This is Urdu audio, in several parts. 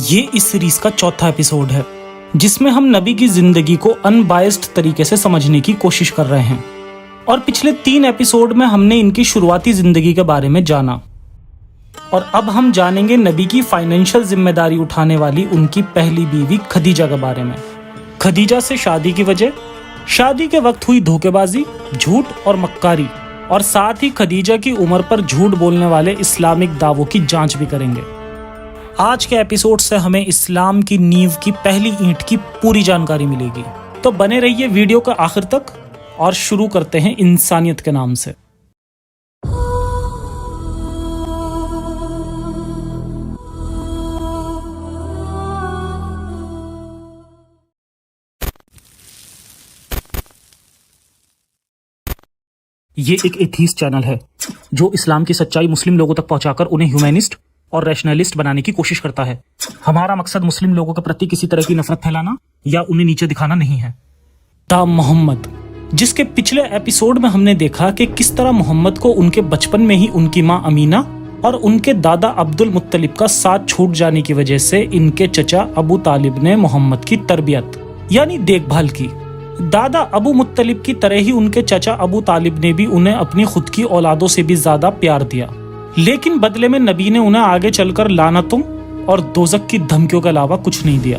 یہ اس سیریز کا چوتھا ایپیسوڈ ہے جس میں ہم نبی کی زندگی کو انبائسڈ طریقے سے سمجھنے کی کوشش کر رہے ہیں، اور پچھلے 3 ایپیسوڈ میں ہم نے ان کی شروعاتی زندگی کے بارے میں جانا، اور اب ہم جانیں گے نبی کی فائنینشل ذمہ داری اٹھانے والی ان کی پہلی بیوی خدیجہ کے بارے میں۔ خدیجہ سے شادی کی وجہ، شادی کے وقت ہوئی دھوکے بازی، جھوٹ اور مکاری، اور ساتھ ہی خدیجہ کی عمر پر جھوٹ بولنے والے اسلامک دعووں کی جانچ بھی کریں گے۔ آج کے ایپیسوڈ سے ہمیں اسلام کی نیو کی پہلی اینٹ کی پوری جانکاری ملے گی، تو بنے رہیے ویڈیو کا آخر تک، اور شروع کرتے ہیں انسانیت کے نام سے۔ یہ ایک ایتھیسٹ چینل ہے جو اسلام کی سچائی مسلم لوگوں تک پہنچا کر انہیں ہیومینسٹ اور ریشنلسٹ بنانے کی کوشش کرتا ہے۔ ہمارا مقصد مسلم لوگوں کے پرتی کسی طرح کی نفرت پھیلانا یا انہیں نیچے دکھانا نہیں ہے۔ تا محمد، جس کے پچھلے ایپیسوڈ میں ہم نے دیکھا کہ کس طرح محمد کو ان کے بچپن میں ہی ان کی ماں امینہ اور ان کے دادا عبد المطلب کا ساتھ چھوٹ جانے کی وجہ سے ان کے چچا ابو طالب نے محمد کی تربیت یعنی دیکھ بھال کی۔ دادا ابو مطلب کی طرح ہی ان کے چچا ابو طالب نے بھی انہیں اپنی خود کی اولادوں سے بھی زیادہ پیار دیا، لیکن بدلے میں نبی نے انہیں آگے چل کر لعنتوں اور دوزخ کی دھمکیوں کے علاوہ کچھ نہیں دیا۔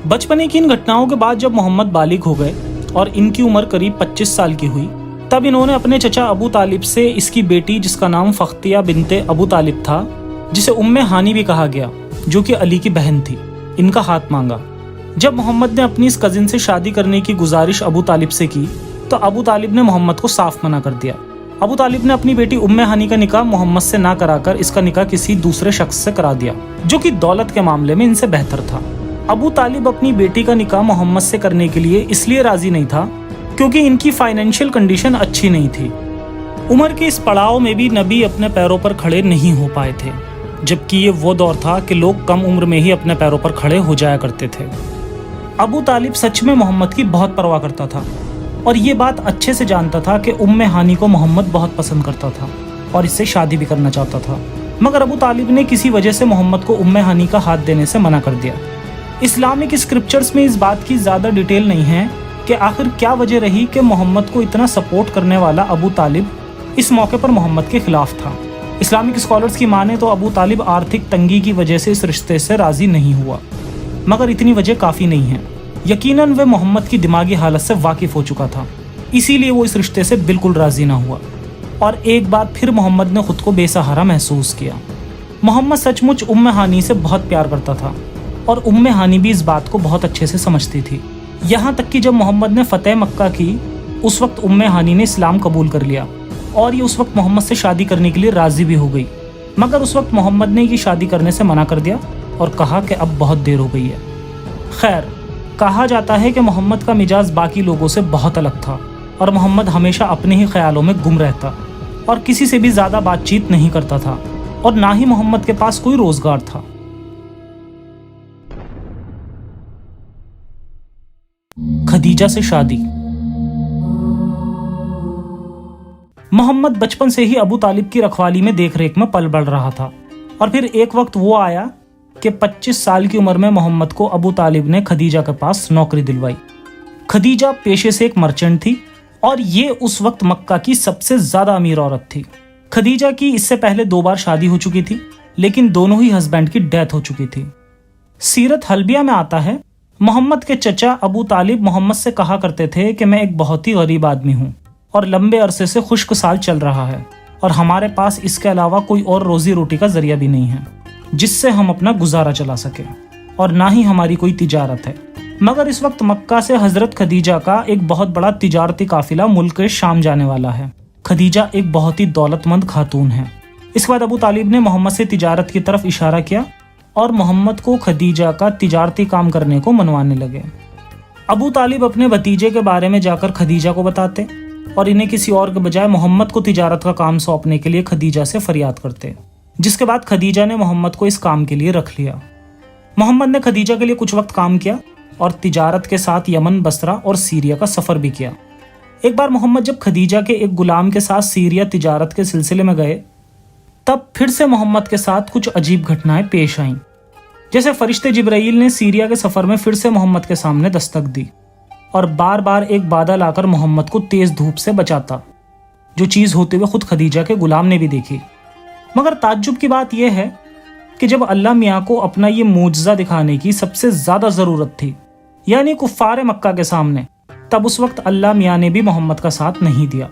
بچپنے کی ان گھٹناؤں کے بعد جب محمد بالغ ہو گئے اور ان کی عمر قریب 25 سال کی ہوئی، تب انہوں نے اپنے چچا ابو طالب سے اس کی بیٹی جس کا نام فختیہ بنت ابو طالب تھا، جسے ہانی بھی کہا گیا، جو کہ علی کی بہن تھی، ان کا ہاتھ مانگا۔ جب محمد نے اپنی اس کزن سے شادی کرنے کی گزارش ابو طالب سے کی تو ابو طالب نے محمد کو صاف منع کر دیا۔ ابو طالب نے اپنی بیٹی ہانی کا نکاح محمد سے نہ کرا کر اس کا نکاح کسی دوسرے شخص سے کرا دیا، جو کہ دولت کے معاملے میں ان سے بہتر تھا۔ ابو طالب اپنی بیٹی کا نکاح محمد سے کرنے کے لیے اس لیے راضی نہیں تھا کیونکہ ان کی فائنینشیل کنڈیشن اچھی نہیں تھی۔ عمر کے اس پڑاؤ میں بھی نبی اپنے پیروں پر کھڑے نہیں ہو پائے تھے، جبکہ یہ وہ دور تھا کہ لوگ کم عمر میں ہی اپنے پیروں پر کھڑے ہو جایا کرتے تھے۔ ابو طالب سچ میں محمد کی بہت پرواہ کرتا تھا اور یہ بات اچھے سے جانتا تھا کہ ہانی کو محمد بہت پسند کرتا تھا اور اس سے شادی بھی کرنا چاہتا تھا، مگر ابو طالب نے کسی وجہ سے محمد کو ہانی کا ہاتھ دینے سے منع کر دیا۔ اسلامک اسکرپچرز میں اس بات کی زیادہ ڈیٹیل نہیں ہے کہ آخر کیا وجہ رہی کہ محمد کو اتنا سپورٹ کرنے والا ابو طالب اس موقع پر محمد کے خلاف تھا۔ اسلامک اسکالرز کی مانے تو ابو طالب آرتھک تنگی کی وجہ سے اس رشتے سے راضی نہیں ہوا، مگر اتنی وجہ کافی نہیں ہے۔ یقیناً وہ محمد کی دماغی حالت سے واقف ہو چکا تھا، اسی لیے وہ اس رشتے سے بالکل راضی نہ ہوا، اور ایک بار پھر محمد نے خود کو بے سہارا محسوس کیا۔ محمد سچ مچ ہانی سے بہت پیار کرتا تھا، اور ہانی بھی اس بات کو بہت اچھے سے سمجھتی تھی، یہاں تک کہ جب محمد نے فتح مکہ کی اس وقت ہانی نے اسلام قبول کر لیا، اور یہ اس وقت محمد سے شادی کرنے کے لیے راضی بھی ہو گئی، مگر اس وقت محمد نے یہ شادی کرنے سے منع کر دیا اور کہا کہ اب بہت دیر ہو گئی ہے۔ خیر، کہا جاتا ہے کہ محمد کا مزاج باقی لوگوں سے بہت الگ تھا، اور محمد ہمیشہ اپنے ہی خیالوں میں گم رہتا اور کسی سے بھی زیادہ بات چیت نہیں کرتا تھا، اور نہ ہی محمد کے پاس کوئی روزگار تھا۔ خدیجہ سے شادی۔ محمد بچپن سے ہی ابو طالب کی رکھوالی میں دیکھ ریکھ میں پل بڑھ رہا تھا، اور پھر ایک وقت وہ آیا کہ 25 سال کی عمر میں محمد کو ابو طالب نے خدیجہ کے پاس نوکری دلوائی۔ خدیجہ پیشے سے ایک مرچنٹ تھی، اور یہ اس وقت مکہ کی سب سے زیادہ امیر عورت تھی۔ خدیجہ کی اس سے پہلے 2 بار شادی ہو چکی تھی، لیکن دونوں ہی ہسبینڈ کی ڈیتھ ہو چکی تھی۔ سیرت حلبیہ میں آتا ہے، محمد کے چچا ابو طالب محمد سے کہا کرتے تھے کہ میں ایک بہت ہی غریب آدمی ہوں اور لمبے عرصے سے خشک سال چل رہا ہے، اور ہمارے پاس اس کے علاوہ کوئی اور روزی روٹی کا ذریعہ بھی نہیں ہے جس سے ہم اپنا گزارا چلا سکیں، اور نہ ہی ہماری کوئی تجارت ہے۔ مگر اس وقت مکہ سے حضرت خدیجہ کا ایک بہت بڑا تجارتی قافلہ ملک شام جانے والا ہے۔ خدیجہ ایک بہت ہی دولت مند خاتون ہے۔ اس کے بعد ابو طالب نے محمد سے تجارت کی طرف اشارہ کیا، اور محمد کو خدیجہ کا تجارتی کام کرنے کو منوانے لگے۔ ابو طالب اپنے بھتیجے کے بارے میں جا کر خدیجہ کو بتاتے، اور انہیں کسی اور کے بجائے محمد کو تجارت کا کام سونپنے کے لیے خدیجہ سے فریاد کرتے، جس کے بعد خدیجہ نے محمد کو اس کام کے لیے رکھ لیا۔ محمد نے خدیجہ کے لیے کچھ وقت کام کیا اور تجارت کے ساتھ یمن، بصرہ اور سیریا کا سفر بھی کیا۔ ایک بار محمد جب خدیجہ کے ایک غلام کے ساتھ سیریا تجارت کے سلسلے میں گئے، تب پھر سے محمد کے ساتھ کچھ عجیب گھٹنائیں پیش آئیں۔ جیسے فرشتے جبرائیل نے سیریا کے سفر میں پھر سے محمد کے سامنے دستک دی اور بار بار ایک بادل آ کر محمد کو تیز دھوپ سے بچاتا، جو چیز ہوتے ہوئے خود خدیجہ کے غلام نے بھی دیکھی۔ مگر تعجب کی بات یہ ہے کہ جب اللہ میاں کو اپنا یہ معجزہ دکھانے کی سب سے زیادہ ضرورت تھی، یعنی کفار مکہ کے سامنے، تب اس وقت اللہ میاں نے بھی محمد کا ساتھ نہیں دیا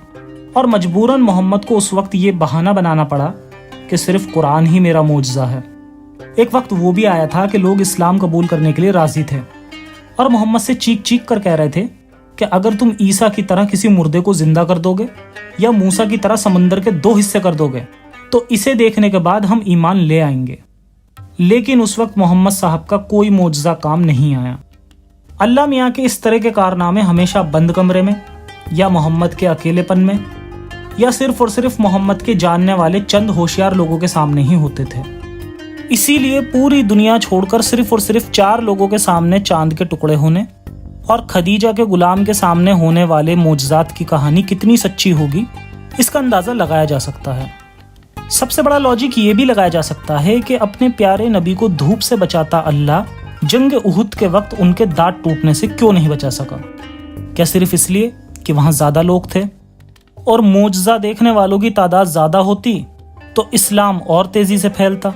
اور مجبوراً محمد کو اس وقت یہ بہانہ بنانا پڑا کہ صرف قرآن ہی میرا معجزہ ہے۔ ایک وقت وہ بھی آیا تھا کہ لوگ اسلام قبول کرنے کے لیے راضی تھے اور محمد سے چیخ چیخ کر کہہ رہے تھے کہ اگر تم عیسیٰ کی طرح کسی مردے کو زندہ کر دو گے یا موسیٰ کی طرح سمندر کے 2 حصے کر دو گے تو اسے دیکھنے کے بعد ہم ایمان لے آئیں گے۔ لیکن اس وقت محمد صاحب کا کوئی معجزہ کام نہیں آیا۔ اللہ میاں کے اس طرح کے کارنامے ہمیشہ بند کمرے میں یا محمد کے اکیلے پن میں یا صرف اور صرف محمد کے جاننے والے چند ہوشیار لوگوں کے سامنے ہی ہوتے تھے۔ اسی لیے پوری دنیا چھوڑ کر صرف اور صرف 4 لوگوں کے سامنے چاند کے ٹکڑے ہونے اور خدیجہ کے غلام کے سامنے ہونے والے معجزات کی کہانی کتنی سچی ہوگی، اس کا اندازہ لگایا جا سکتا ہے۔ سب سے بڑا لاجک یہ بھی لگایا جا سکتا ہے کہ اپنے پیارے نبی کو دھوپ سے بچاتا اللہ جنگ احد کے وقت ان کے دانت ٹوٹنے سے کیوں نہیں بچا سکا؟ کیا صرف اس لیے کہ وہاں زیادہ لوگ تھے اور معجزہ دیکھنے والوں کی تعداد زیادہ ہوتی تو اسلام اور تیزی سے پھیلتا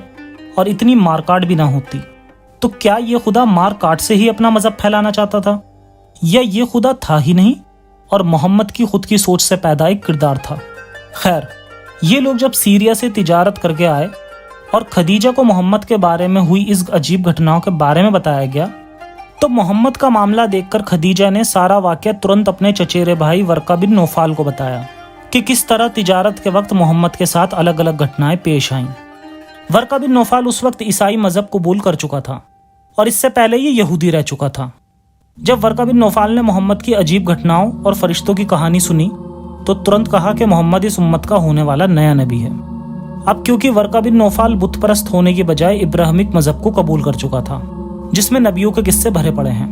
اور اتنی مار کاٹ بھی نہ ہوتی؟ تو کیا یہ خدا مار کاٹ سے ہی اپنا مذہب پھیلانا چاہتا تھا، یا یہ خدا تھا ہی نہیں اور محمد کی خود کی سوچ سے پیدا ایک کردار تھا؟ خیر، یہ لوگ جب سیریا سے تجارت کر کے آئے اور خدیجہ کو محمد کے بارے میں ہوئی اس عجیب گھٹناؤں کے بارے میں بتایا گیا تو محمد کا معاملہ دیکھ کر خدیجہ نے سارا واقعہ ترنت اپنے چچیرے بھائی ورقہ بن نوفال کو بتایا کہ کس طرح تجارت کے وقت محمد کے ساتھ الگ الگ گھٹنائیں پیش آئیں۔ ورقہ بن نوفال اس وقت عیسائی مذہب قبول کر چکا تھا اور اس سے پہلے یہ یہودی رہ چکا تھا۔ جب ورقہ بن نوفال نے محمد کی عجیب گھٹناؤں اور فرشتوں کی کہانی سنی تو ترنت کہا کہ محمد اس امت کا ہونے والا نیا نبی ہے۔ اب کیونکہ ورقہ بن نوفال بت پرست ہونے کی بجائے ابراہیمک مذہب کو قبول کر چکا تھا، جس میں نبیوں کے قصے بھرے پڑے ہیں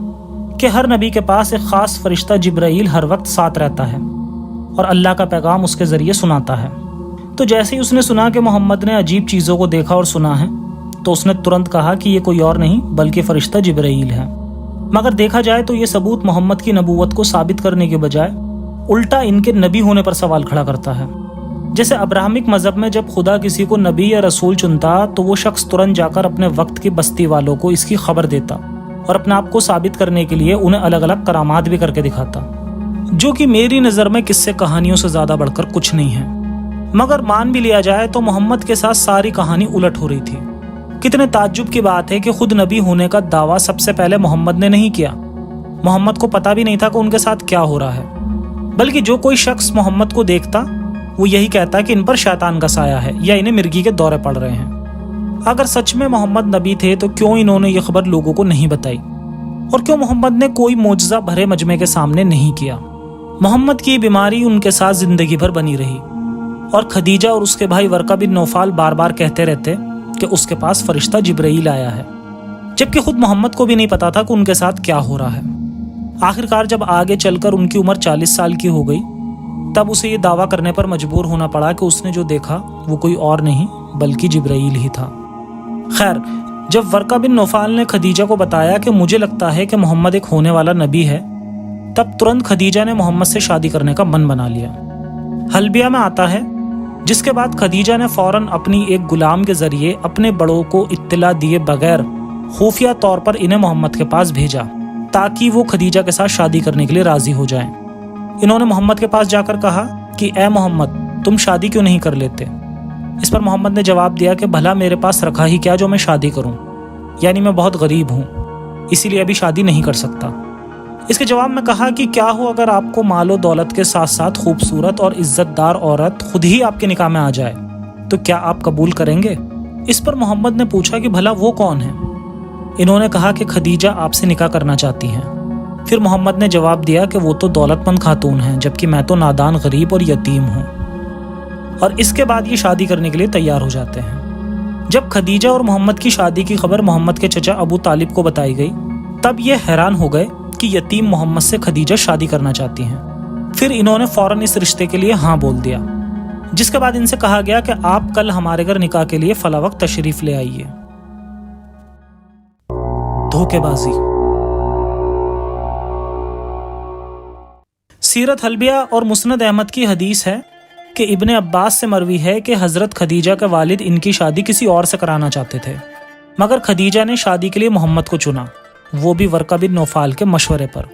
کہ ہر نبی کے پاس ایک خاص فرشتہ جبرائیل ہر وقت ساتھ رہتا ہے اور اللہ کا پیغام اس کے ذریعے سناتا ہے۔ تو جیسے ہی اس نے سنا کہ محمد نے عجیب چیزوں کو دیکھا اور سنا ہے تو اس نے ترنت کہا کہ یہ کوئی اور نہیں بلکہ فرشتہ جبرائیل ہے۔ مگر دیکھا جائے تو یہ ثبوت محمد کی نبوت کو ثابت کرنے کے بجائے الٹا ان کے نبی ہونے پر سوال کھڑا کرتا ہے۔ جیسے ابراہمک مذہب میں جب خدا کسی کو نبی یا رسول چنتا تو وہ شخص ترنت جا کر اپنے وقت کی بستی والوں کو اس کی خبر دیتا اور اپنے آپ کو ثابت کرنے کے لیے انہیں الگ الگ کرامات بھی کر کے دکھاتا، جو کہ میری نظر میں قصے کہانیوں سے زیادہ بڑھ کر کچھ نہیں ہے۔ مگر مان بھی لیا جائے تو محمد کے ساتھ ساری کہانی الٹ ہو رہی تھی۔ کتنے تعجب کی بات ہے کہ خود نبی ہونے کا دعویٰ سب سے پہلے محمد نے نہیں کیا۔ محمد کو پتہ بھی نہیں تھا کہ ان کے ساتھ کیا ہو رہا ہے، بلکہ جو کوئی شخص محمد کو دیکھتا وہ یہی کہتا کہ ان پر شیطان کا سایہ ہے یا انہیں مرگی کے دورے پڑ رہے ہیں۔ اگر سچ میں محمد نبی تھے تو کیوں انہوں نے یہ خبر لوگوں کو نہیں بتائی، اور کیوں محمد نے کوئی معجزہ بھرے مجمع کے سامنے نہیں کیا؟ محمد کی بیماری ان کے ساتھ زندگی بھر بنی رہی اور خدیجہ اور اس کے بھائی ورقہ بن نوفال بار بار کہتے رہتے کہ اس کے پاس فرشتہ جبرائیل آیا ہے، جبکہ خود محمد کو بھی نہیں پتا تھا کہ ان کے ساتھ کیا ہو رہا ہے۔ آخرکار جب آگے چل کر ان کی عمر 40 سال کی ہو گئی تب اسے یہ دعویٰ کرنے پر مجبور ہونا پڑا کہ اس نے جو دیکھا وہ کوئی اور نہیں بلکہ جبرائیل ہی تھا۔ خیر، جب ورقہ بن نوفال نے خدیجہ کو بتایا کہ مجھے لگتا ہے کہ محمد ایک ہونے والا نبی ہے، تب ترنت خدیجہ نے محمد سے شادی کرنے کا من بنا لیا۔ حلبیہ میں آتا ہے، جس کے بعد خدیجہ نے فوراً اپنی ایک غلام کے ذریعے اپنے بڑوں کو اطلاع دیے بغیر خفیہ طور پر انہیں محمد کے پاس بھیجا تاکہ وہ خدیجہ کے ساتھ شادی کرنے کے لیے راضی ہو جائیں۔ انہوں نے محمد کے پاس جا کر کہا کہ اے محمد، تم شادی کیوں نہیں کر لیتے؟ اس پر محمد نے جواب دیا کہ بھلا میرے پاس رکھا ہی کیا جو میں شادی کروں، یعنی میں بہت غریب ہوں، اسی لیے ابھی شادی نہیں کر سکتا۔ اس کے جواب میں کہا کہ کیا ہو اگر آپ کو مال و دولت کے ساتھ ساتھ خوبصورت اور عزت دار عورت خود ہی آپ کے نکاح میں آ جائے تو کیا آپ قبول کریں گے؟ اس پر محمد نے پوچھا کہ بھلا وہ کون ہے؟ انہوں نے کہا کہ خدیجہ آپ سے نکاح کرنا چاہتی ہیں۔ پھر محمد نے جواب دیا کہ وہ تو دولت مند خاتون ہیں جبکہ میں تو نادان غریب اور یتیم ہوں، اور اس کے بعد یہ شادی کرنے کے لیے تیار ہو جاتے ہیں۔ جب خدیجہ اور محمد کی شادی کی خبر محمد کے چچا ابو طالب کو بتائی گئی تب یہ حیران ہو گئے کہ یتیم محمد سے خدیجہ شادی کرنا چاہتی ہیں۔ پھر انہوں نے فوراً اس رشتے کے لیے ہاں بول دیا، جس کے بعد ان سے کہا گیا کہ آپ کل ہمارے گھر نکاح کے لیے فلاں وقت تشریف لے آئیے۔ دھوکے بازی۔ سیرت حلبیہ اور مسند احمد کی حدیث ہے کہ ابن عباس سے مروی ہے کہ حضرت خدیجہ کے والد ان کی شادی کسی اور سے کرانا چاہتے تھے، مگر خدیجہ نے شادی کے لیے محمد کو چنا، وہ بھی ورقہ بن نوفال کے مشورے پر۔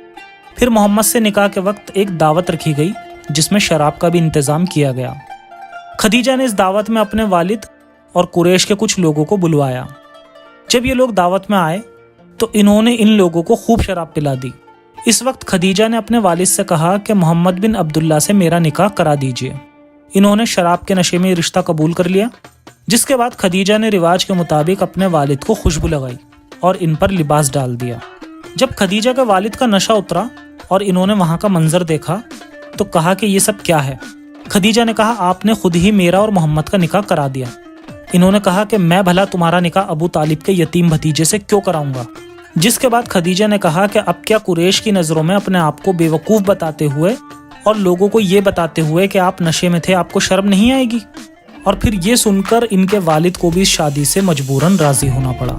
پھر محمد سے نکاح کے وقت ایک دعوت رکھی گئی جس میں شراب کا بھی انتظام کیا گیا۔ خدیجہ نے اس دعوت میں اپنے والد اور قریش کے کچھ لوگوں کو بلوایا۔ جب یہ لوگ دعوت میں آئے تو انہوں نے ان لوگوں کو خوب شراب پلا دی۔ اس وقت خدیجہ نے اپنے والد سے کہا کہ محمد بن عبداللہ سے میرا نکاح کرا دیجیے۔ انہوں نے شراب کے نشے میں رشتہ قبول کر لیا، جس کے بعد خدیجہ نے رواج کے مطابق اپنے والد کو خوشبو لگائی اور ان پر لباس ڈال دیا۔ جب خدیجہ کے والد کا نشہ اترا اور انہوں نے وہاں کا منظر دیکھا تو کہا کہ یہ سب کیا ہے؟ خدیجہ نے کہا آپ نے خود ہی میرا اور محمد کا نکاح کرا دیا۔ انہوں نے کہا کہ میں بھلا تمہارا نکاح ابو طالب کے یتیم بھتیجے سے کیوں کراؤں گا؟ جس کے بعد خدیجہ نے کہا کہ اب کیا قریش کی نظروں میں اپنے آپ کو بے وقوف بتاتے ہوئے اور لوگوں کو یہ بتاتے ہوئے کہ آپ نشے میں تھے آپ کو شرم نہیں آئے گی؟ اور پھر یہ سن کر ان کے والد کو بھی اس شادی سے مجبوراً راضی ہونا پڑا۔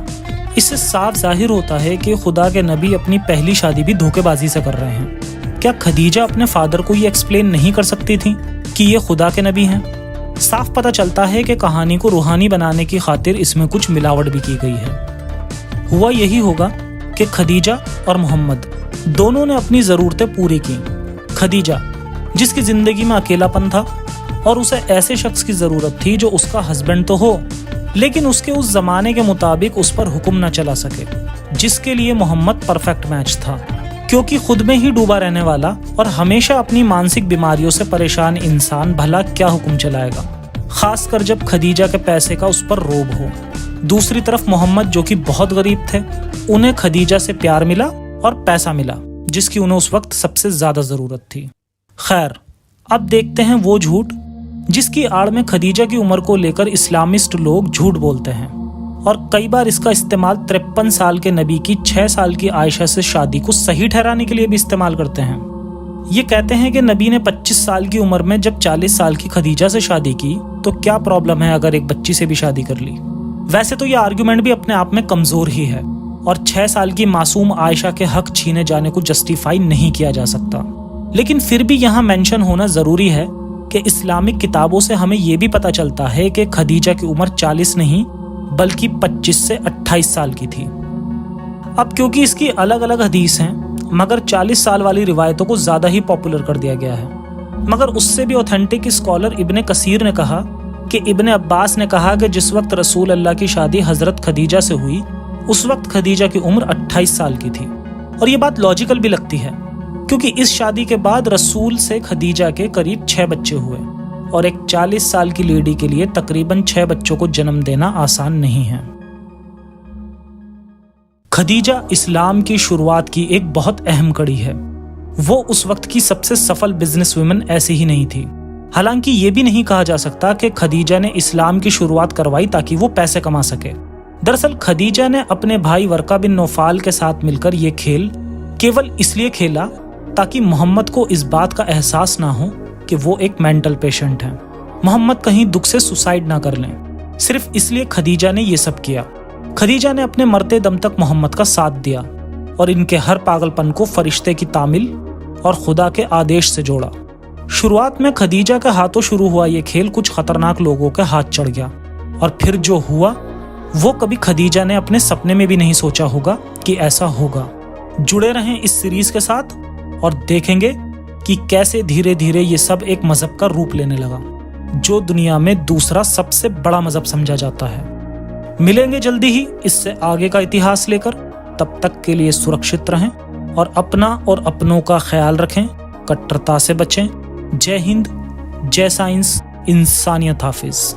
اس سے صاف ظاہر ہوتا ہے کہ خدا کے نبی اپنی پہلی شادی بھی دھوکے بازی سے کر رہے ہیں۔ کیا خدیجہ اپنے فادر کو یہ ایکسپلین نہیں کر سکتی تھی کہ یہ خدا کے نبی ہیں؟ صاف پتہ چلتا ہے کہ کہانی کو روحانی بنانے کی خاطر اس میں کچھ ملاوٹ بھی کی گئی ہے۔ ہوا یہی ہوگا کہ خدیجہ اور محمد دونوں نے اپنی ضرورتیں پوری کی۔ خدیجہ جس کی زندگی میں اکیلا پن تھا اور اسے ایسے شخص کی ضرورت تھی جو اس کا ہسبینڈ تو ہو لیکن اس کے اس زمانے کے مطابق اس پر حکم نہ چلا سکے، جس کے لیے محمد پرفیکٹ میچ تھا، کیونکہ خود میں ہی ڈوبا رہنے والا اور ہمیشہ اپنی مانسک بیماریوں سے پریشان انسان بھلا کیا حکم چلائے گا، خاص کر جب خدیجہ کے پیسے کا اس پر روب ہو۔ دوسری طرف محمد جو کہ بہت غریب تھے، انہیں خدیجہ سے پیار ملا اور پیسہ ملا جس کی انہیں اس وقت سب سے زیادہ ضرورت تھی۔ خیر، اب دیکھتے ہیں وہ جھوٹ جس کی آڑ میں خدیجہ کی عمر کو لے کر اسلامسٹ لوگ جھوٹ بولتے ہیں اور کئی بار اس کا استعمال 53 سال کے نبی کی 6 سال کی عائشہ سے شادی کو صحیح ٹھہرانے کے لیے بھی استعمال کرتے ہیں۔ یہ کہتے ہیں کہ نبی نے 25 سال کی عمر میں جب 40 سال کی خدیجہ سے شادی کی تو کیا پرابلم ہے اگر ایک بچی سے بھی شادی کر لی؟ ویسے تو یہ آرگیومنٹ بھی اپنے آپ میں کمزور ہی ہے اور 6 سال کی معصوم عائشہ کے حق چھینے جانے کو جسٹیفائی نہیں کیا جا سکتا، لیکن پھر بھی یہاں مینشن ہونا ضروری ہے کہ اسلامک کتابوں سے ہمیں یہ بھی پتہ چلتا ہے کہ خدیجہ کی عمر 40 نہیں بلکہ 25 سے 28 سال کی تھی۔ اب کیونکہ اس کی الگ الگ حدیث ہیں مگر 40 سال والی روایتوں کو زیادہ ہی پاپولر کر دیا گیا ہے، مگر اس سے بھی اوتھینٹک اسکالر ابن کثیر نے کہا کہ ابن عباس نے کہا کہ جس وقت رسول اللہ کی شادی حضرت خدیجہ سے ہوئی اس وقت خدیجہ کی عمر 28 سال کی تھی، اور یہ بات لاجیکل بھی لگتی ہے کیونکہ اس شادی کے بعد رسول سے خدیجہ کے قریب 6 بچے ہوئے اور ایک 40 سال کی لیڈی کے لیے تقریباً 6 بچوں کو جنم دینا آسان نہیں ہے۔ خدیجہ اسلام کی شروعات کی ایک بہت اہم کڑی ہے۔ وہ اس وقت کی سب سے سفل بزنس ویمن ایسی ہی نہیں تھی، حالانکہ یہ بھی نہیں کہا جا سکتا کہ خدیجہ نے اسلام کی شروعات کروائی تاکہ وہ پیسے کما سکے۔ دراصل خدیجہ نے اپنے بھائی ورقہ بن نوفال کے ساتھ مل کر یہ کھیل کیول اس لیے کھیلا تاکہ محمد کو اس بات کا احساس نہ ہو کہ وہ ایک مینٹل پیشنٹ ہے، محمد کہیں دکھ سے سوسائیڈ نہ کر لیں۔ صرف اس لیے خدیجہ نے یہ سب کیا۔ خدیجہ نے اپنے مرتے دم تک محمد کا ساتھ دیا اور ان کے ہر پاگل پن کو فرشتے کی تعمیل اور خدا کے آدیش سے جوڑا۔ شروعات میں خدیجہ کے ہاتھوں شروع ہوا یہ کھیل کچھ خطرناک لوگوں کے ہاتھ چڑھ گیا، اور پھر جو ہوا وہ کبھی خدیجہ نے اپنے سپنے میں بھی نہیں سوچا ہوگا کہ ایسا ہوگا۔ جڑے رہیں اس سیریز کے ساتھ اور دیکھیں گے کہ کیسے دھیرے دھیرے یہ سب ایک مذہب کا روپ لینے لگا جو دنیا میں دوسرا سب سے بڑا مذہب سمجھا جاتا ہے۔ ملیں گے جلدی ہی اس سے آگے کا اتہاس لے کر، تب تک کے لیے سرکشت رہیں اور اپنا اور اپنوں کا خیال رکھیں، کٹرتا سے بچیں۔ جے ہند، جے سائنس، انسانیت حافظ۔